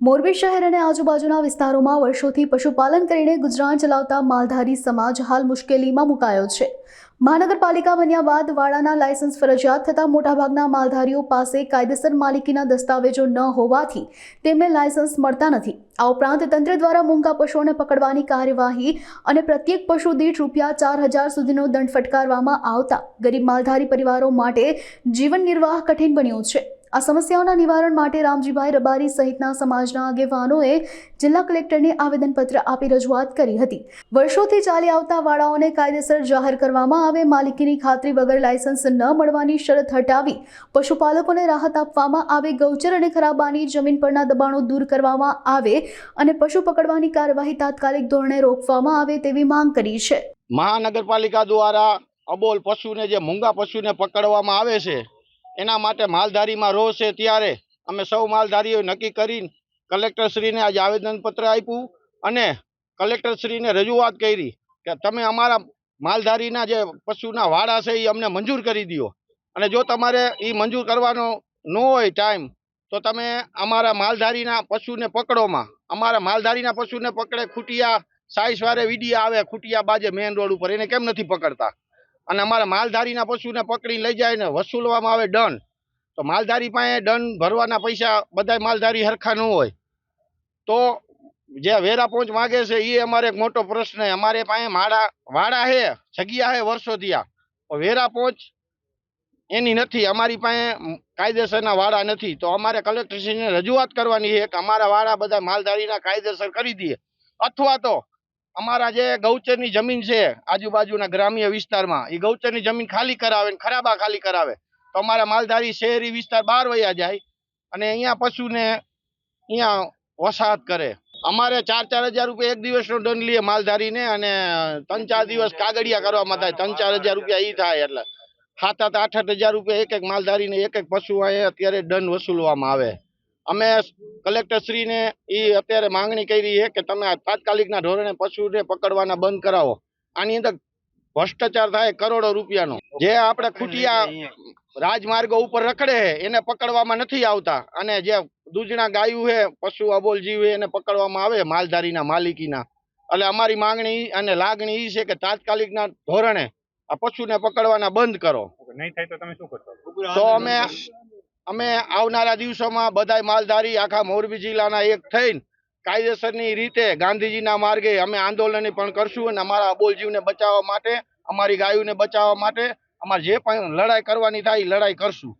મોરબી શહેર અને આજુબાજુના વિસ્તારોમાં વર્ષોથી પશુપાલન કરીને ગુજરાન ચલાવતા માલધારી સમાજ હાલ મુશ્કેલીમાં મુકાયો છે। મહાનગરપાલિકા બન્યા બાદ વાડાના લાયસન્સ ફરજિયાત થતા મોટાભાગના માલધારીઓ પાસે કાયદેસર માલિકીના દસ્તાવેજો ન હોવાથી તેમને લાયસન્સ મળતા નથી। આ ઉપરાંત તંત્ર દ્વારા મૂંગા પશુઓને પકડવાની કાર્યવાહી અને પ્રત્યેક પશુ દીઠ ₹4,000 સુધીનો દંડ ફટકારવામાં આવતા ગરીબ માલધારી પરિવારો માટે જીવન નિર્વાહ કઠિન બન્યું છે। આ સમસ્યાઓના નિવારણ માટે રામજીભાઈ રબારી સહિતના સમાજના આગેવાનોએ જિલ્લા કલેક્ટરને આવેદનપત્ર આપી રજૂઆત કરી હતી। વર્ષોથી ચાલી આવતા વાડાઓને કાયદેસર જાહેર કરવામાં આવે, માલિકીની ખાતરી વગર લાયસન્સ ન મળવાની શરત હટાવી પશુપાલકોને રાહત આપવામાં આવે, ગૌચર અને ખરાબાની જમીન પરના દબાણો દૂર કરવામાં આવે અને પશુ પકડવાની કાર્યવાહી તાત્કાલિક ધોરણે રોકવામાં આવે તેવી માંગ કરી છે। મહાનગરપાલિકા દ્વારા અબોલ પશુને જે મૂંગા પશુને પકડવામાં આવે છે એના માટે માલધારીમાં રોષ છે। ત્યારે અમે સૌ માલધારીઓ નક્કી કરીને કલેક્ટરશ્રીને આજે આવેદનપત્ર આપ્યું અને કલેક્ટરશ્રીને રજૂઆત કરી કે તમે અમારા માલધારીના જે પશુના વાડા છે એ અમને મંજૂર કરી દો, અને જો તમારે એ મંજૂર કરવાનો ન હોય ટાઈમ તો તમે અમારા માલધારીના પશુને પકડોમાં, અમારા માલધારીના પશુને પકડે ખૂટિયા સાઈસવારે વિડીયા આવે ખૂટિયા બાજે મેઇન રોડ ઉપર, એને કેમ નથી પકડતા? અને અમારા માલધારીના પશુને પકડી લઈ જાય ને વસૂલવામાં આવે દંડ, તો માલધારી પાસે દંડ ભરવાના પૈસા બધા માલધારી હરખા ન હોય તો જે વેરા પહોંચ માગે છે એ અમારે એક મોટો પ્રશ્ન છે। અમારે પાસે વાડા છે, જગ્યા છે વર્ષોથી, આ વેરા પહોંચ એની નથી, અમારી પાસે કાયદેસરના વાડા નથી। તો અમારે કલેક્ટરશ્રીને રજૂઆત કરવાની છે કે અમારા વાડા બધા માલધારીના કાયદેસર કરી દઈએ, અથવા તો અમારા જે ગૌચરની જમીન છે આજુબાજુના ગ્રામ્ય વિસ્તારમાં એ ગૌચરની જમીન ખાલી કરાવે ને ખરાબા ખાલી કરાવે તો અમારા માલધારી શહેરી વિસ્તાર બહાર વયા જાય અને અહીંયા પશુને અહીંયા વસાહત કરે। અમારે 4,000 રૂપિયા એક દિવસનો દંડ લઈએ માલધારીને, અને 3-4 દિવસ કાગળિયા કરવામાં થાય, 3-4 હજાર રૂપિયા એ થાય, એટલે 7-8 હજાર રૂપિયા એક માલધારીને એક પશુ અત્યારે દંડ વસૂલવામાં આવે। અમે કલેક્ટરશ્રીને એ અત્યારે માંગણી કરી છે કે તમે તાત્કાલિકના ધોરણે પશુને પકડવાના બંધ કરાવો। આની અંદર ભ્રષ્ટાચાર થાય કરોડો રૂપિયાનો। જે આપણે ખૂટિયા રાજમાર્ગો ઉપર રખડે છે એને પકડવામાં નથી આવતા, અને જે દૂધના ગાયું છે, પશુ અબોલ જીવ છે, એને પકડવામાં આવે માલધારીના માલિકીના। એટલે અમારી માંગણી અને લાગણી એ છે કે તાત્કાલિકના ધોરણે આ પશુને પકડવાના બંધ કરો। નહીં થાય તો તમે શું કરશો? તો અમે આવનારા દિવસોમાં બધા માલધારી આખા મોરબી જિલ્લાના એક થઈને કાયદેસરની રીતે ગાંધીજીના માર્ગે અમે આંદોલન પણ કરશું, અને અમારા અબોલ જીવને બચાવવા માટે, અમારી ગાયોને બચાવવા માટે અમારે જે પણ લડાઈ કરવાની થાય એ લડાઈ કરશું।